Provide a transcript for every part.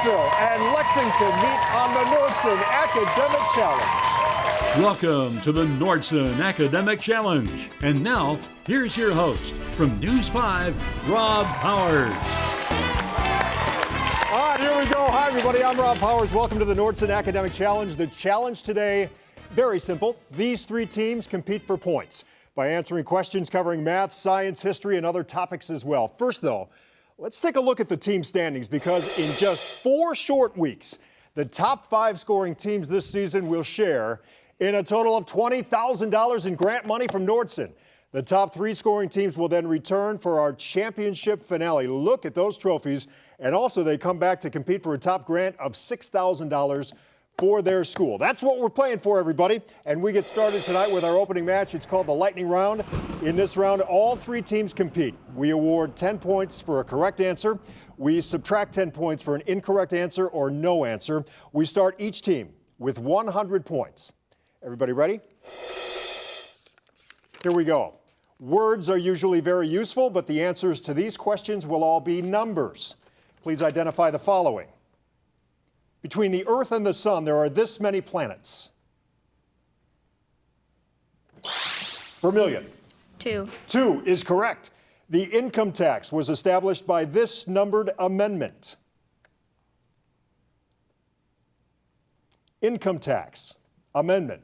Louisville and Lexington meet on the Nordson Academic Challenge. Welcome to the Nordson Academic Challenge. And now, here's your host from News 5, Rob Powers. All right, here we go. Hi, everybody. I'm Rob Powers. Welcome to the Nordson Academic Challenge. The challenge today, very simple. These three teams compete for points by answering questions covering math, science, history, and other topics as well. First, though, let's take a look at the team standings because in just 4 short weeks, the top 5 scoring teams this season will share in a total of $20,000 in grant money from Nordson. The top 3 scoring teams will then return for our championship finale. Look at those trophies. And also they come back to compete for a top grant of $6,000 for their school. That's what we're playing for, everybody. And we get started tonight with our opening match. It's called the Lightning Round. In this round, all 3 teams compete. We award 10 points for a correct answer. We subtract 10 points for an incorrect answer or no answer. We start each team with 100 points. Everybody ready? Here we go. Words are usually very useful, but the answers to these questions will all be numbers. Please identify the following. Between the Earth and the Sun, there are this many planets. Vermilion. 2. 2 is correct. The income tax was established by this numbered amendment. Income tax amendment.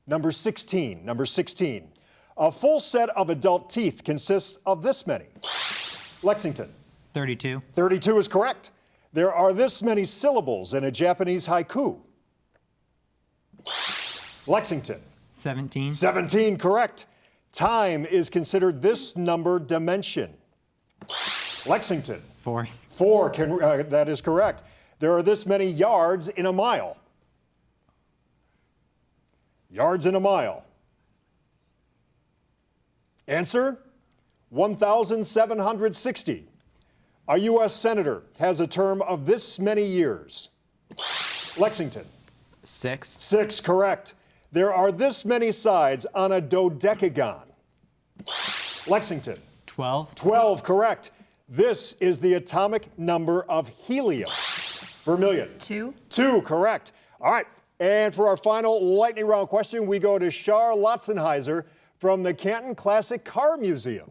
Number 16. Number 16. A full set of adult teeth consists of this many. Lexington. 32. 32 is correct. There are this many syllables in a Japanese haiku. Lexington. 17. 17, correct. Time is considered this numbered dimension. Lexington. 4. 4, that is correct. There are this many yards in a mile. Yards in a mile. Answer, 1,760. A U.S. senator has a term of this many years. Lexington. 6. 6, correct. There are this many sides on a dodecagon. Lexington. 12. 12, correct. This is the atomic number of helium. Vermilion. 2. 2, correct. All right, and for our final lightning round question, we go to Shar Lotzenheiser from the Canton Classic Car Museum.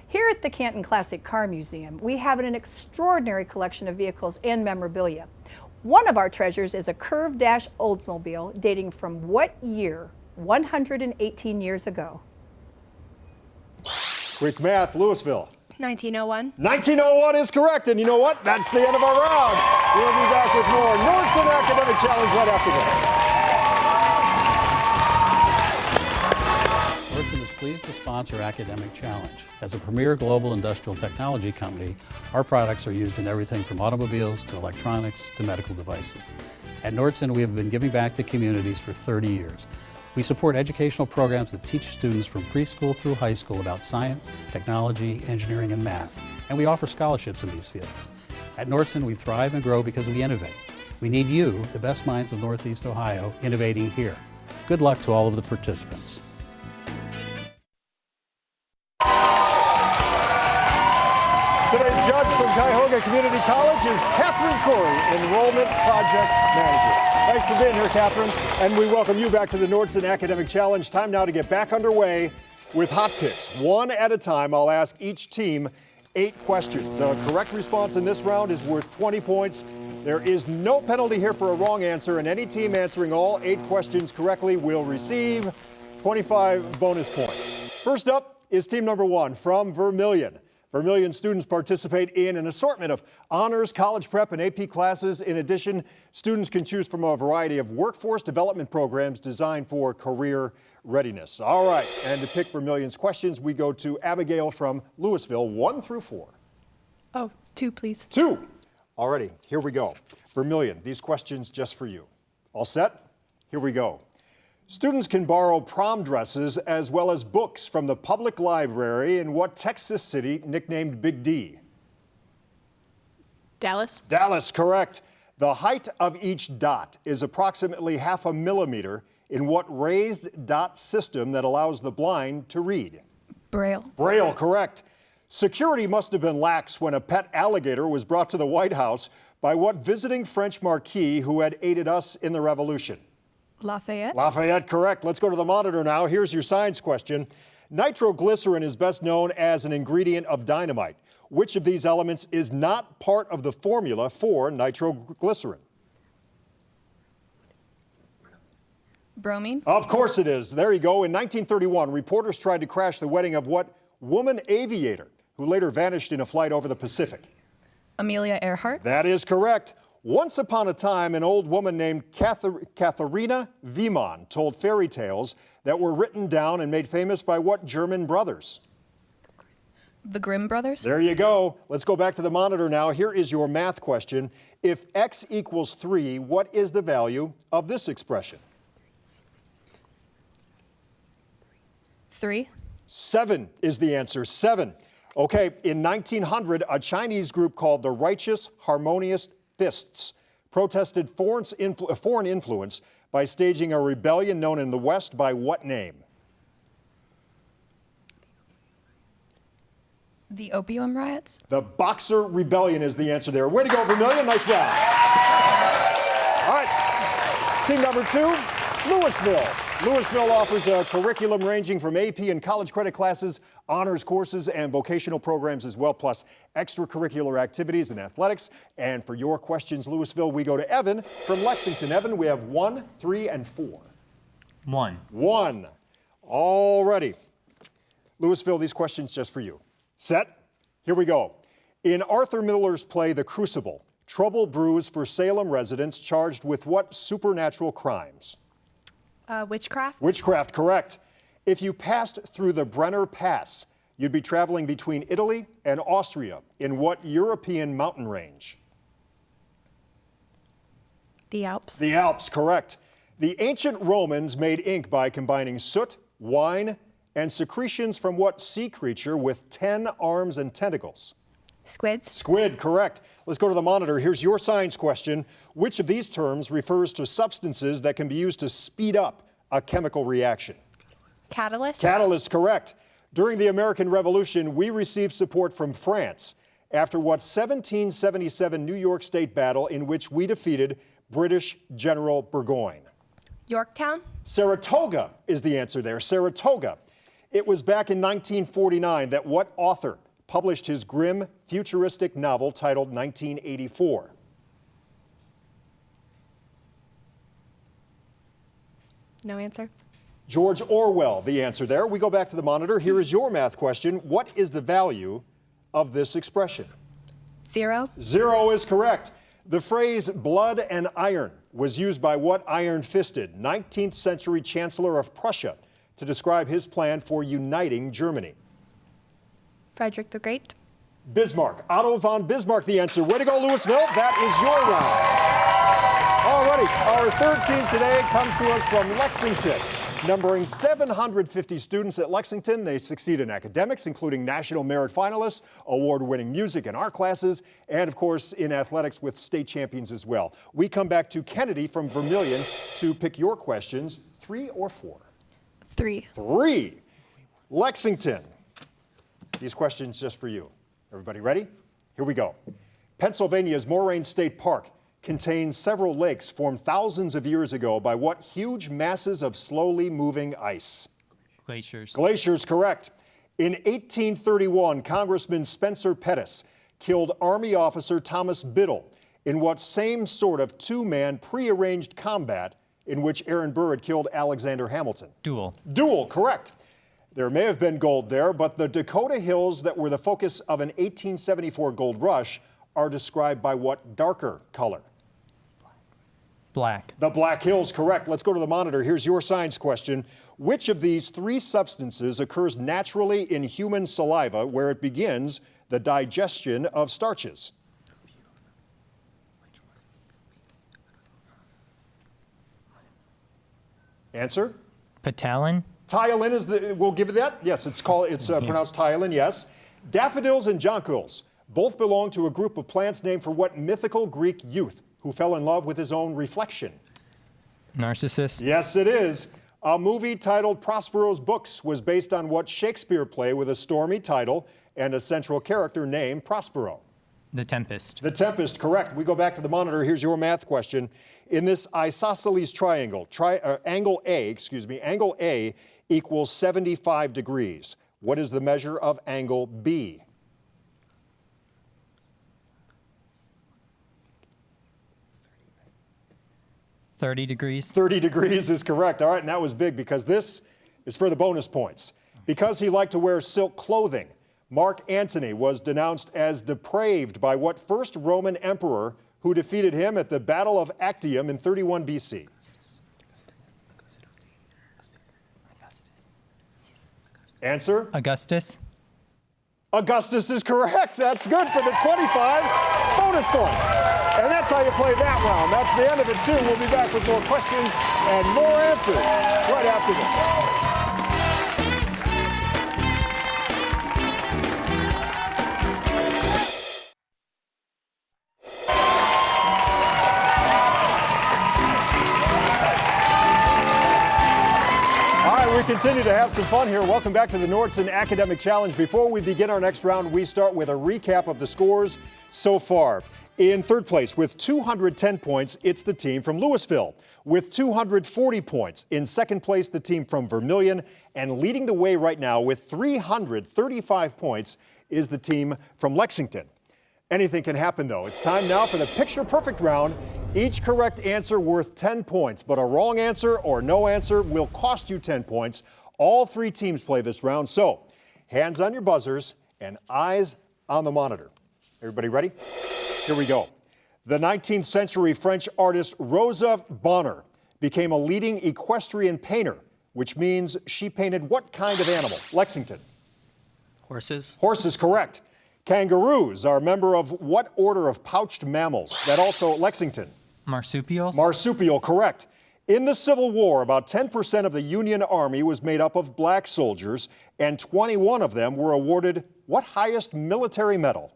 Here at the Canton Classic Car Museum, we have an extraordinary collection of vehicles and memorabilia. One of our treasures is a curved dash Oldsmobile dating from what year? 118 years ago. Quick math, Louisville. 1901. 1901 is correct, and you know what? That's the end of our round. We'll be back with more Nordson Academic Challenge right after this. Nordson is pleased to sponsor Academic Challenge. As a premier global industrial technology company, our products are used in everything from automobiles to electronics to medical devices. At Nordson, we have been giving back to communities for 30 years. We support educational programs that teach students from preschool through high school about science, technology, engineering, and math, and we offer scholarships in these fields. At Nordson, we thrive and grow because we innovate. We need you, the best minds of Northeast Ohio, innovating here. Good luck to all of the participants. Today's judge from Cuyahoga Community College is Catherine Corey, Enrollment Project Manager. Thanks for being here, Catherine. And we welcome you back to the Nordson Academic Challenge. Time now to get back underway with hot picks. One at a time, I'll ask each team 8 questions. A correct response in this round is worth 20 points. There is no penalty here for a wrong answer, and any team answering all 8 questions correctly will receive 25 bonus points. First up is team number 1 from Vermilion. Vermilion students participate in an assortment of honors, college prep, and AP classes. In addition, students can choose from a variety of workforce development programs designed for career readiness. All right, and to pick Vermilion's questions, we go to Abigail from Louisville, 1 through 4. Oh, 2, please. 2. Alrighty, here we go. Vermilion, these questions just for you. All set? Here we go. Students can borrow prom dresses as well as books from the public library in what Texas city nicknamed Big D? Dallas. Dallas, correct. The height of each dot is approximately 0.5 millimeter in what raised dot system that allows the blind to read? Braille. Braille, correct. Security must have been lax when a pet alligator was brought to the White House by what visiting French marquis who had aided us in the revolution? Lafayette. Lafayette, correct. Let's go to the monitor now. Here's your science question. Nitroglycerin is best known as an ingredient of dynamite. Which of these elements is not part of the formula for nitroglycerin? Bromine. Of course it is. There you go. In 1931, reporters tried to crash the wedding of what woman aviator who later vanished in a flight over the Pacific? Amelia Earhart. That is correct. Once upon a time, an old woman named Katharina Wiemann told fairy tales that were written down and made famous by what German brothers? The Grimm brothers. There you go. Let's go back to the monitor now. Here is your math question. If x equals 3, what is the value of this expression? 3. 7 is the answer. 7. Okay, in 1900, a Chinese group called the Righteous Harmonious Fists protested foreign influence by staging a rebellion known in the West by what name? The Opium Riots. The Boxer Rebellion is the answer there. Way to go, Vermilion. Nice job. All right, team number 2, Louisville. Louisville offers a curriculum ranging from AP and college credit classes, honors courses, and vocational programs as well, plus extracurricular activities and athletics. And for your questions, Louisville, we go to Evan from Lexington. Evan, we have 1, 3, and 4. 1. 1. All righty. Louisville, these questions just for you. Set? Here we go. In Arthur Miller's play, The Crucible, trouble brews for Salem residents charged with what supernatural crimes? Witchcraft. Witchcraft, correct. If you passed through the Brenner Pass, you'd be traveling between Italy and Austria in what European mountain range? The Alps. The Alps, correct. The ancient Romans made ink by combining soot, wine, and secretions from what sea creature with 10 arms and tentacles? Squids. Squid, correct. Let's go to the monitor. Here's your science question. Which of these terms refers to substances that can be used to speed up a chemical reaction? Catalyst. Catalyst, correct. During the American Revolution, we received support from France after what 1777 New York State battle in which we defeated British General Burgoyne? Yorktown. Saratoga is the answer there. Saratoga. It was back in 1949 that what author published his grim, futuristic novel titled 1984? No answer. George Orwell, the answer there. We go back to the monitor. Here is your math question. What is the value of this expression? 0. 0 is correct. The phrase blood and iron was used by what iron-fisted 19th century Chancellor of Prussia to describe his plan for uniting Germany? Frederick the Great. Bismarck. Otto von Bismarck, the answer. Way to go, Louisville. That is your round. All righty. Our third team today comes to us from Lexington. Numbering 750 students at Lexington, they succeed in academics, including National Merit Finalists, award-winning music and art classes, and, of course, in athletics with state champions as well. We come back to Kennedy from Vermilion to pick your questions, 3 or 4? 3. 3. Lexington. These questions just for you. Everybody ready? Here we go. Pennsylvania's Moraine State Park contains several lakes formed thousands of years ago by what huge masses of slowly moving ice? Glaciers. Glaciers, correct. In 1831, Congressman Spencer Pettus killed Army officer Thomas Biddle in what same sort of two-man prearranged combat in which Aaron Burr had killed Alexander Hamilton? Duel. Duel, correct. There may have been gold there, but the Dakota Hills that were the focus of an 1874 gold rush are described by what darker color? Black. The Black Hills, correct. Let's go to the monitor. Here's your science question. Which of these 3 substances occurs naturally in human saliva where it begins the digestion of starches? Answer? Petalin. Tyolin is the, we'll give it that. Yes, it's pronounced tyolin, yes. Daffodils and jonquils both belong to a group of plants named for what mythical Greek youth who fell in love with his own reflection? Narcissus. Yes, it is. A movie titled Prospero's Books was based on what Shakespeare play with a stormy title and a central character named Prospero? The Tempest. The Tempest, correct. We go back to the monitor. Here's your math question. In this isosceles triangle, angle A equals 75 degrees. What is the measure of angle B? $30 degrees. 30 degrees is correct. All right, and that was big because this is for the bonus points. Because he liked to wear silk clothing, Mark Antony was denounced as depraved by what first Roman emperor who defeated him at the Battle of Actium in 31 BC? Answer? Augustus. Augustus is correct. That's good for the 25 bonus points. And that's how you play that round. That's the end of it, too. We'll be back with more questions and more answers right after this. We continue to have some fun here. Welcome back to the Nordson Academic Challenge. Before we begin our next round, we start with a recap of the scores so far. In third place with 210 points, it's the team from Louisville. With 240 points, in second place, the team from Vermilion. And leading the way right now with 335 points is the team from Lexington. Anything can happen, though. It's time now for the picture-perfect round. Each correct answer worth 10 points, but a wrong answer or no answer will cost you 10 points. All three teams play this round, so hands on your buzzers and eyes on the monitor. Everybody ready? Here we go. The 19th century French artist Rosa Bonheur became a leading equestrian painter, which means she painted what kind of animal? Lexington. Horses. Horses, correct. Kangaroos are a member of what order of pouched mammals? That also Lexington. Marsupials. Marsupial, correct. In the Civil War, about 10% of the Union Army was made up of black soldiers, and 21 of them were awarded what highest military medal?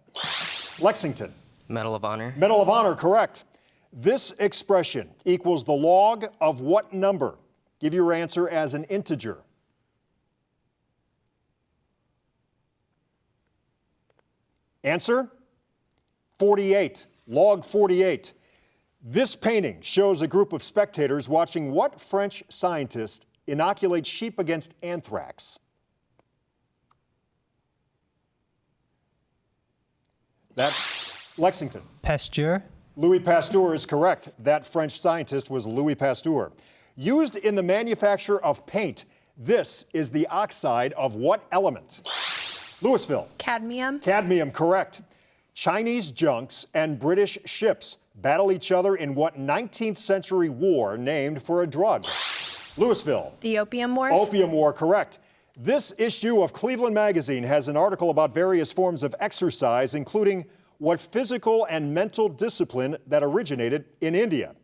Lexington. Medal of Honor. Medal of Honor, correct. This expression equals the log of what number? Give your answer as an integer. Answer? 48. Log 48. This painting shows a group of spectators watching what French scientist inoculate sheep against anthrax? That's Lexington. Pasteur. Louis Pasteur is correct. That French scientist was Louis Pasteur. Used in the manufacture of paint, this is the oxide of what element? Louisville. Cadmium. Cadmium, correct. Chinese junks and British ships battle each other in what 19th century war named for a drug? Louisville. The Opium Wars. Opium War, correct. This issue of Cleveland Magazine has an article about various forms of exercise, including what physical and mental discipline that originated in India.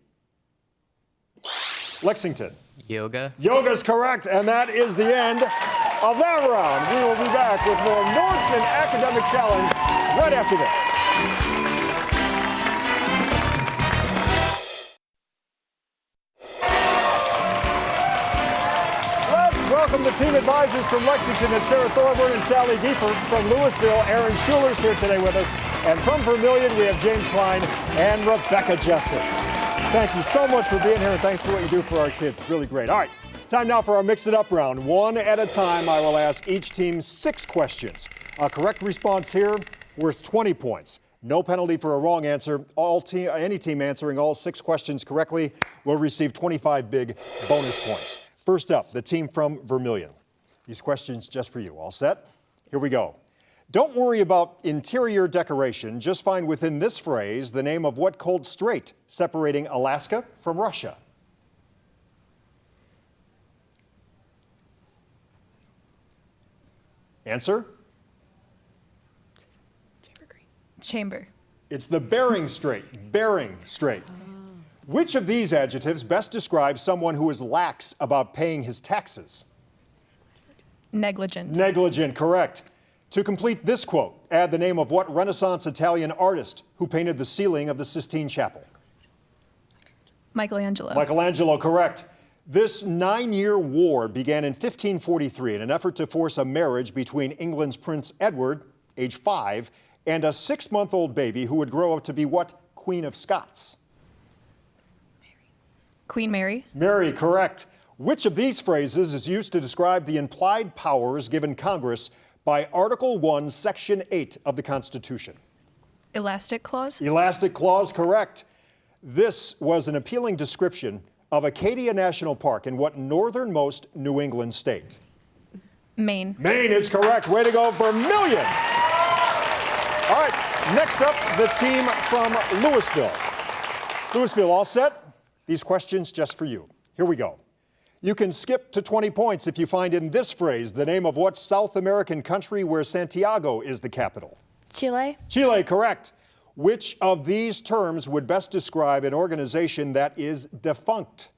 Lexington. Yoga. Yoga's correct, and that is the end of that round. We will be back with more Nordson Academic Challenge right after this. Let's welcome the team advisors from Lexington and Sarah Thorburn and Sally Giefer. From Louisville, Aaron Schuler's here today with us. And from Vermilion, we have James Klein and Rebecca Jessup. Thank you so much for being here, and thanks for what you do for our kids. Really great. All right, time now for our Mix It Up round. One at a time, I will ask each team 6 questions. A correct response here worth 20 points. No penalty for a wrong answer. Any team answering all 6 questions correctly will receive 25 big bonus points. First up, the team from Vermilion. These questions just for you. All set? Here we go. Don't worry about interior decoration. Just find within this phrase the name of what cold strait separating Alaska from Russia? Answer? Chamber. It's the Bering Strait. Bering Strait. Which of these adjectives best describes someone who is lax about paying his taxes? Negligent. Negligent, correct. To complete this quote, add the name of what Renaissance Italian artist who painted the ceiling of the Sistine Chapel? Michelangelo. Michelangelo, correct. This 9-year war began in 1543 in an effort to force a marriage between England's Prince Edward age 5, and a 6-month-old baby who would grow up to be what Queen of Scots? Queen Mary. Mary, correct. Which of these phrases is used to describe the implied powers given Congress by Article 1, Section 8 of the Constitution? Elastic clause. Elastic clause, correct. This was an appealing description of Acadia National Park in what northernmost New England state? Maine. Maine is correct. Way to go, Vermilion. All right, next up, the team from Louisville. Louisville, all set? These questions just for you. Here we go. You can skip to 20 points if you find in this phrase the name of what South American country where Santiago is the capital? Chile. Chile, correct. Which of these terms would best describe an organization that is defunct?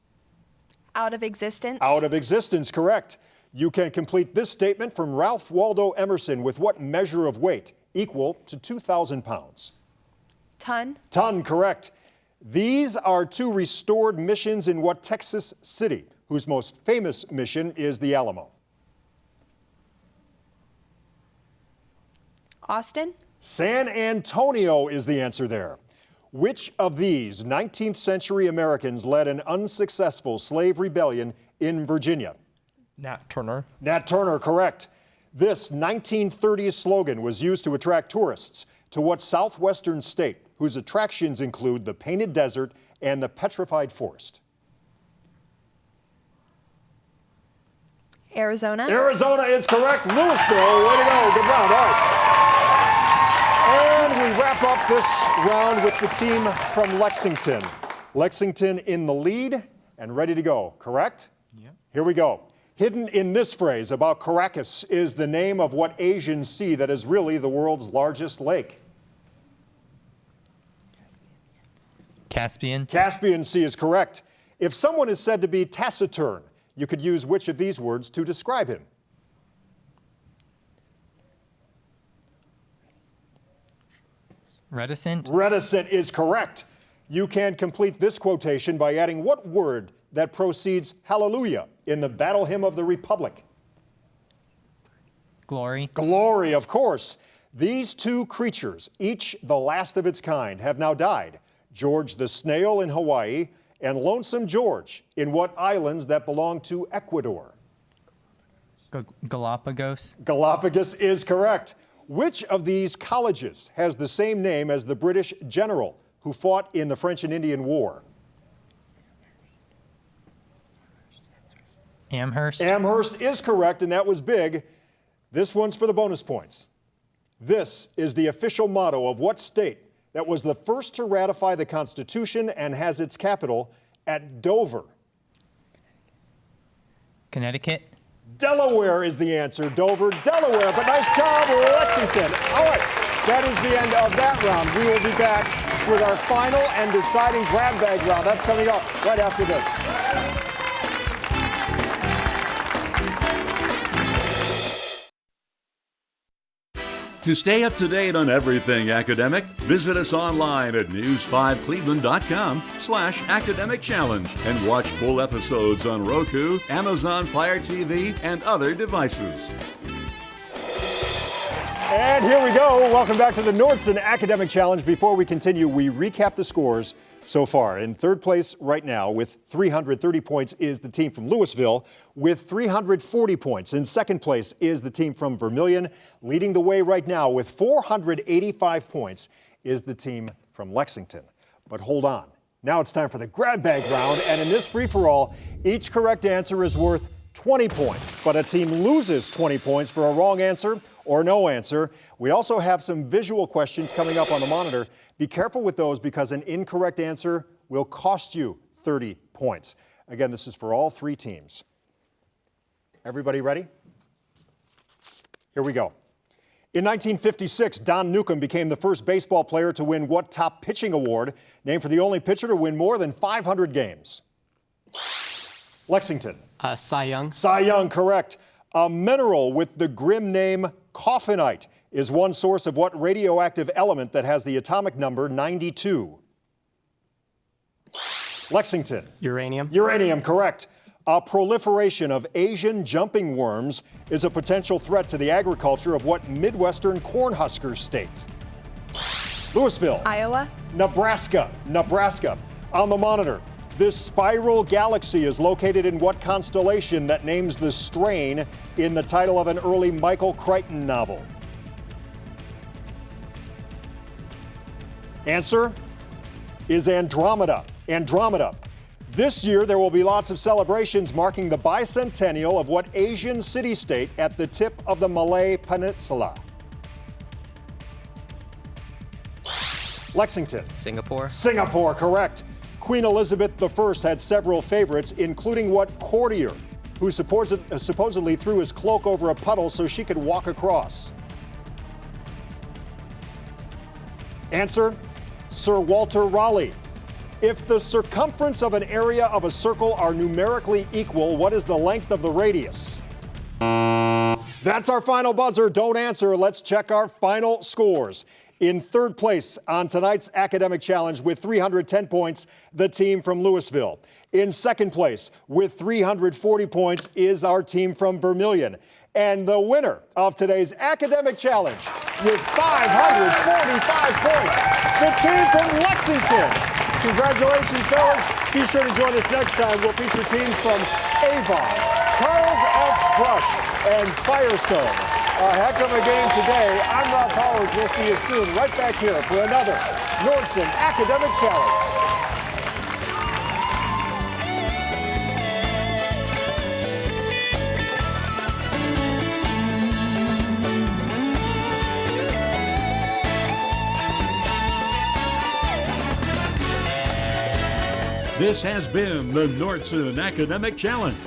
Out of existence. Out of existence, correct. You can complete this statement from Ralph Waldo Emerson with what measure of weight equal to 2,000 pounds? Ton. Ton, correct. These are 2 restored missions in what Texas city, whose most famous mission is the Alamo? Austin. San Antonio is the answer there. Which of these 19th century Americans led an unsuccessful slave rebellion in Virginia? Nat Turner. Nat Turner, correct. This 1930s slogan was used to attract tourists to what southwestern state, whose attractions include the Painted Desert and the Petrified Forest? Arizona. Arizona is correct. Louisville, way to go. Good round. All right. And we wrap up this round with the team from Lexington. Lexington in the lead and ready to go, correct? Yeah. Here we go. Hidden in this phrase about Caracas is the name of what Asian sea that is really the world's largest lake? Caspian. Caspian Sea is correct. If someone is said to be taciturn, you could use which of these words to describe him? Reticent. Reticent is correct. You can complete this quotation by adding what word that precedes hallelujah in the Battle Hymn of the Republic? Glory. Glory, of course. These 2 creatures, each the last of its kind, have now died. George the snail in Hawaii and Lonesome George in what islands that belong to Ecuador? Galapagos. Galapagos is correct. Which of these colleges has the same name as the British general who fought in the French and Indian War? Amherst. Amherst is correct, and that was big. This one's for the bonus points. This is the official motto of what state that was the first to ratify the Constitution and has its capital at Dover? Connecticut. Delaware is the answer. Dover, Delaware. But nice job, Lexington. All right, that is the end of that round. We will be back with our final and deciding grab bag round. That's coming up right after this. To stay up to date on everything academic, visit us online at news5cleveland.com/academic challenge and watch full episodes on Roku, Amazon Fire TV, and other devices. And here we go. Welcome back to the Nordson Academic Challenge. Before we continue, we recap the scores so far. In third place right now with 330 points is the team from Louisville with 340 points. In second place is the team from Vermilion. Leading the way right now with 485 points is the team from Lexington. But hold on. Now it's time for the grab bag round. And in this free-for-all, each correct answer is worth 20 points. But a team loses 20 points for a wrong answer or no answer. We also have some visual questions coming up on the monitor. Be careful with those because an incorrect answer will cost you 30 points. Again, this is for all 3 teams. Everybody ready? Here we go. In 1956, Don Newcomb became the first baseball player to win what top pitching award, named for the only pitcher to win more than 500 games? Lexington. Cy Young. Cy Young, correct. A mineral with the grim name coffinite is one source of what radioactive element that has the atomic number 92? Lexington. Uranium. Uranium, correct. A proliferation of Asian jumping worms is a potential threat to the agriculture of what Midwestern Cornhusker state? Louisville. Iowa. Nebraska. On the monitor, this spiral galaxy is located in what constellation that names the strain in the title of an early Michael Crichton novel? Answer is Andromeda. This year, there will be lots of celebrations marking the bicentennial of what Asian city-state at the tip of the Malay Peninsula? Lexington. Singapore. Correct. Queen Elizabeth I had several favorites, including what courtier, who supposedly threw his cloak over a puddle so she could walk across? Answer, Sir Walter Raleigh. If the circumference of an area of a circle are numerically equal, what is the length of the radius? That's our final buzzer. Don't answer. Let's check our final scores. In third place on tonight's academic challenge with 310 points, the team from Louisville. In second place with 340 points is our team from Vermilion. And the winner of today's academic challenge with 545 points, the team from Lexington. Congratulations, fellas. Be sure to join us next time. We'll feature teams from Avon, Charles F. Brush, and Firestone. A heck of a game today. I'm Rob Powers. We'll see you soon right back here for another Nordson Academic Challenge. This has been the Nordson Academic Challenge.